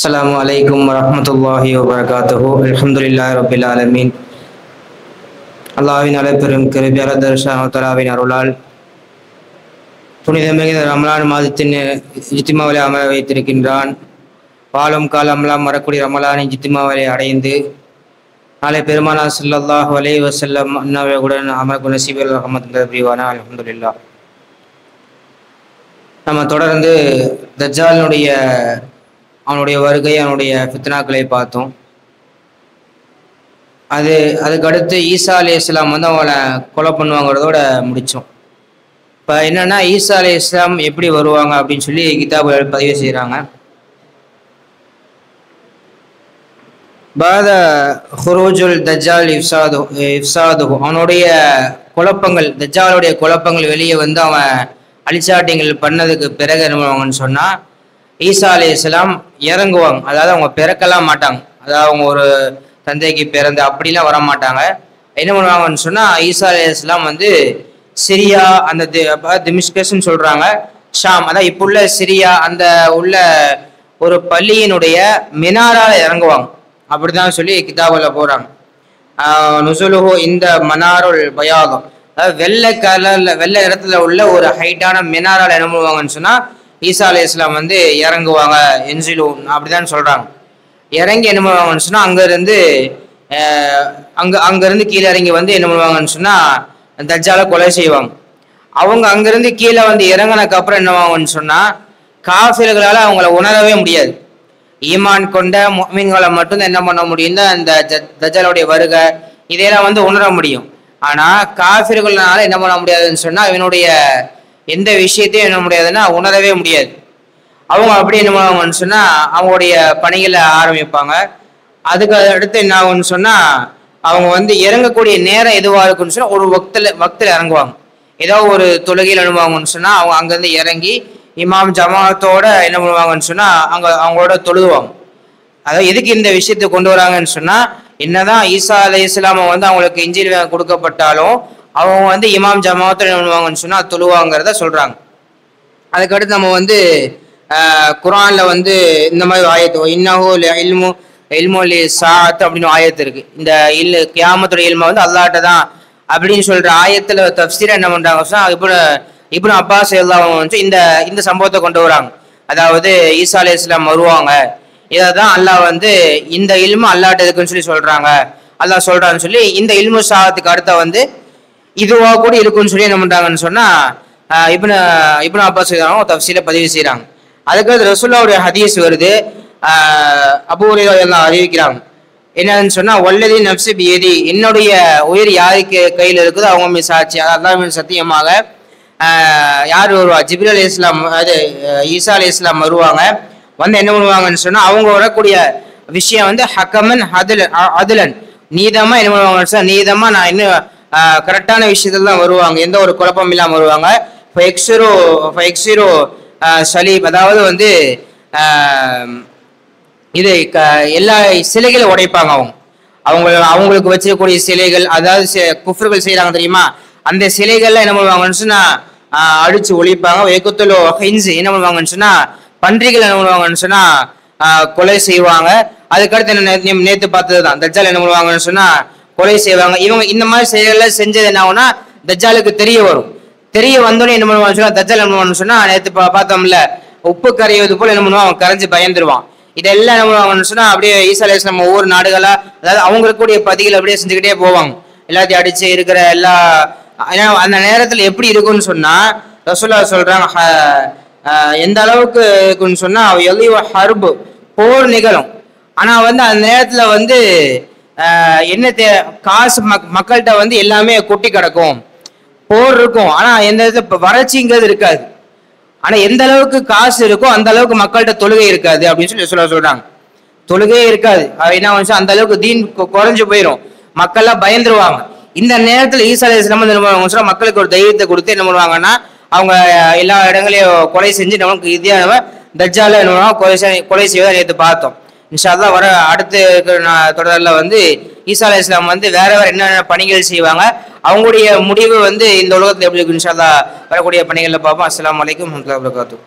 السلام عليكم ورحمة الله وبركاته. الحمد لله رب العالمين. அல்லாஹ்வின் அழைப்பெரும் கிருபையாளர் தர்ஷாவின் அருளால் புனிதமிகு ரமலான் மாதத்தின் ஜித்திமாவலை அமர வைத்திருக்கின்றான். வாழும் காலமெல்லாம் வரக்கூடிய ரமலானின் ஜித்திமாவலை அடைந்து நாளை பெருமானார் ஸல்லல்லாஹு அலைஹி வஸல்லம் அன்னாவுடன் அமரகு நசீபுல் ரஹ்மத்துல்லாஹி பிரிவானா. அல்ஹம்துலில்லாஹ். நம்ம தொடர்ந்து தஜ்ஜாலினுடைய அவனுடைய வருகை, அவனுடைய ஃபித்னாக்களை பார்த்தோம். அதுக்கடுத்து ஈசா அலைஹிஸ்ஸலாம் அவனை கொலை பண்ணுவாங்கிறதோட முடித்தோம். இப்போ என்னன்னா, ஈசா அலைஹிஸ்ஸலாம் எப்படி வருவாங்க அப்படின்னு சொல்லி கிதாபுகள் பதிவு செய்கிறாங்க. பாத ஹுரூஜுல் தஜ்ஜால் இஃப்சாது அவனுடைய குழப்பங்கள், தஜ்ஜாலுடைய குழப்பங்கள் வெளியே அவன் அழிச்சாட்டிங்கள் பண்ணதுக்கு பிறகு என்ன பண்ணுவாங்கன்னு சொன்னால், ஈசா அலைஹிஸ்ஸலாம் இறங்குவாங்க. அதாவது அவங்க பிறக்கலாம் மாட்டாங்க, அதாவது அவங்க ஒரு தந்தைக்கு பிறந்து அப்படிலாம் வர மாட்டாங்க. என்ன பண்ணுவாங்கன்னு சொன்னால், ஈசா அலைஹிஸ்ஸலாம் சிரியா, அந்த திமிஷ்கஸ்ன்னு சொல்கிறாங்க, ஷாம், அதான் இப்போ உள்ள சிரியா, அந்த உள்ள ஒரு பள்ளியினுடைய மினாரால இறங்குவாங்க. அப்படிதான் சொல்லி கிதாபில் போகிறாங்க. நுசுலுஹு இந்த மனாருல் பயாதம், அதாவது வெள்ளை கலர்ல வெள்ளை இடத்துல உள்ள ஒரு ஹைட்டான மினாரால என்ன பண்ணுவாங்கன்னு சொன்னால், ஈசா அலைஹிஸ்ஸலாம் இறங்குவாங்க. என்சிலூன் அப்படிதான் சொல்றாங்க. இறங்கி என்ன பண்ணுவாங்கன்னு சொன்னா, அங்கிருந்து கீழே இறங்கி என்ன பண்ணுவாங்கன்னு சொன்னா, தஜ்ஜாலை கொலை செய்வாங்க. அவங்க அங்கிருந்து கீழே இறங்கினதுக்கு அப்புறம் என்னவாங்கன்னு சொன்னா, காஃபிர்களால அவங்கள உணரவே முடியாது. ஈமான் கொண்ட முஃமின்களை மட்டும்தான் என்ன பண்ண முடியும், அந்த தஜ்ஜாலுடைய வருகை இதையெல்லாம் உணர முடியும். ஆனா காஃபிர்களால என்ன பண்ண முடியாதுன்னு சொன்னா, இவனுடைய எந்த விஷயத்தையும் என்ன முடியாதுன்னா உணரவே முடியாது. அவங்க அப்படி என்ன பண்ணுவாங்கன்னு சொன்னா, அவங்களுடைய பணிகளை ஆரம்பிப்பாங்க. அதுக்கு அடுத்து என்ன ஆகும்னு சொன்னா, அவங்க இறங்கக்கூடிய நேரம் எதுவா இருக்குன்னு சொன்னா, ஒரு வக்தில் இறங்குவாங்க. ஏதோ ஒரு தொழுகையில் அனுபவாங்கன்னு சொன்னா, அவங்க அங்கிருந்து இறங்கி இமாம் ஜமாத்தோட என்ன பண்ணுவாங்கன்னு சொன்னா, அவங்களோட தொழுவாங்க. அதாவது எதுக்கு இந்த விஷயத்தை கொண்டு வராங்கன்னு சொன்னா, என்னதான் ஈசா அலைஹிஸ்ஸலாம் அவங்களுக்கு இன்ஜீல் கொடுக்கப்பட்டாலும் அவங்க இமாம் ஜமாத்தோட என்ன பண்ணுவாங்கன்னு சொன்னா தொழுவாங்கிறத சொல்றாங்க. அதுக்கடுத்து நம்ம குர்ஆன்ல இந்த மாதிரி ஆயத்து, இன்னஹு இல்மு இல்முல் சாஅத் அப்படின்னு ஆயத்து இருக்கு. இந்த கியாமத்துடைய இல்ம அல்லாஹ்ட்ட தான் அப்படின்னு சொல்ற ஆயத்துல தஃப்சீர் என்ன பண்றாங்க சொன்னா, இப்னு அப்பாஸ் ரலியல்லாஹு இந்த சம்பவத்தை கொண்டு வராங்க. அதாவது ஈசா அலைஹிஸ்ஸலாம் வருவாங்க, இதான் அல்லாஹ் இந்த இல்மு அல்லாஹ்ட்ட இருக்குன்னு சொல்லி சொல்றாங்க, அல்லாஹ் சொல்றான்னு சொல்லி இந்த இல்மு சாஅத்துக்கு அடுத்த இதுவா கூட இருக்குன்னு சொல்லி என்ன பண்றாங்கன்னு சொன்னா, இப்னு அப்பாஸ் தஃப்சீல பதிவு செய்யறாங்க. அதுக்கு ரசூலுல்லாஹ்வுடைய ஹதீஸ் வருது. அபூ ஹுரைரா எல்லாம் அறிவிக்கிறாங்க. என்னன்னு சொன்னா, வல்லதி நஃப்ஸி பியதி, என்னுடைய உயிர் யாருக்கு கையில் இருக்குதோ அவங்க மீது சாட்சி, அல்லாஹ்வின் சத்தியமாக யார் வருவா, ஜிப்ரீல் அலைஹிஸ்ஸலாம், அது ஈசா அலைஹிஸ்ஸலாம் வருவாங்க. என்ன பண்ணுவாங்கன்னு சொன்னா, அவங்க வரக்கூடிய விஷயம் ஹக்கமன் அதுலன், நீதமா என்ன பண்ணுவாங்கன்னு சொன்னா, நீதமா நான் இன்னும் கரெக்டான விஷயத்துல தான் வருவாங்க, எந்த ஒரு குழப்பம் இல்லாம வருவாங்க. சலீப், அதாவது இது எல்லா சிலைகளை உடைப்பாங்க. அவங்களுக்கு வச்சிருக்கக்கூடிய சிலைகள், அதாவது குஃப்ர்கள் செய்யறாங்க தெரியுமா, அந்த சிலைகள்ல என்ன பண்ணுவாங்கன்னு சொன்னா அடிச்சு ஒழிப்பாங்க. என்ன பண்ணுவாங்கன்னு சொன்னா, பன்றிகள் என்ன பண்ணுவாங்கன்னு சொன்னா கொலை செய்வாங்க. அதுக்கடுத்து என்ன நேத்து பார்த்ததுதான், தஜ்ஜால் என்ன பண்ணுவாங்கன்னு சொன்னா கொலை செய்வாங்க. இவங்க இந்த மாதிரி செயல்களை செஞ்சது என்ன ஆகும்னா, தஜ்ஜாலுக்கு தெரிய வரும். தெரிய வந்தோடனே என்ன பண்ணுவான்னு சொன்னா, தஜ்ஜால் என்ன பண்ணுவான்னு சொன்னா, நேற்று பார்த்தோம்ல, உப்பு கரைவது போல என்ன பண்ணுவான், அவன் கரைஞ்சு பயந்துருவான். இதெல்லாம் என்ன பண்ணுவாங்கன்னு சொன்னா, அப்படியே ஈசா அலைஹிஸ்ஸலாம் ஒவ்வொரு நாடுகளா, அதாவது அவங்களுக்குடைய பதிகள் அப்படியே செஞ்சுக்கிட்டே போவாங்க. எல்லாத்தையும் அடிச்சு இருக்கிற எல்லா, அந்த நேரத்துல எப்படி இருக்குன்னு சொன்னா, ரசூலுல்லாஹ் சொல்றாங்க, எந்த அளவுக்கு இருக்குன்னு சொன்னா, ஹர்பு, போர் நிகழும். ஆனா அந்த நேரத்துல என்ன காசு மக்கள்கிட்ட எல்லாமே கொட்டி கிடக்கும், போர் இருக்கும். ஆனா எந்த இடத்துல வறட்சிங்கிறது இருக்காது. ஆனா எந்த அளவுக்கு காசு இருக்கோ அந்த அளவுக்கு மக்கள்கிட்ட தொழுகை இருக்காது அப்படின்னு சொல்லி சொல்றாங்க. தொழுகையே இருக்காது. என்ன அந்த அளவுக்கு தீன் குறைஞ்சு போயிடும், மக்கள்லாம் பயந்துருவாங்க. இந்த நேரத்துல ஈசா அலைஹிஸ்ஸலாம் மக்களுக்கு ஒரு தைரியத்தை கொடுத்து என்ன பண்ணுவாங்கன்னா, அவங்க எல்லா இடங்களையும் கொலை செஞ்சு நமக்கு இந்தியாவை தஜ்ஜால கொலை செய்வதை நேற்று பார்த்தோம். இன்ஷா அல்லாஹ் வர அடுத்து தொடர்ல ஈசா அலைஹிஸ்ஸலாம் வேற என்னென்ன பணிகள் செய்வாங்க, அவங்களுடைய முடிவு இந்த உலகத்துல எப்படி இருக்கு, இன்ஷா அல்லாஹ் வரக்கூடிய பணிகள்ல பார்ப்போம். அஸ்ஸலாமு அலைக்கும் வரஹ்மத்துல்லாஹி வபரகாத்துஹு.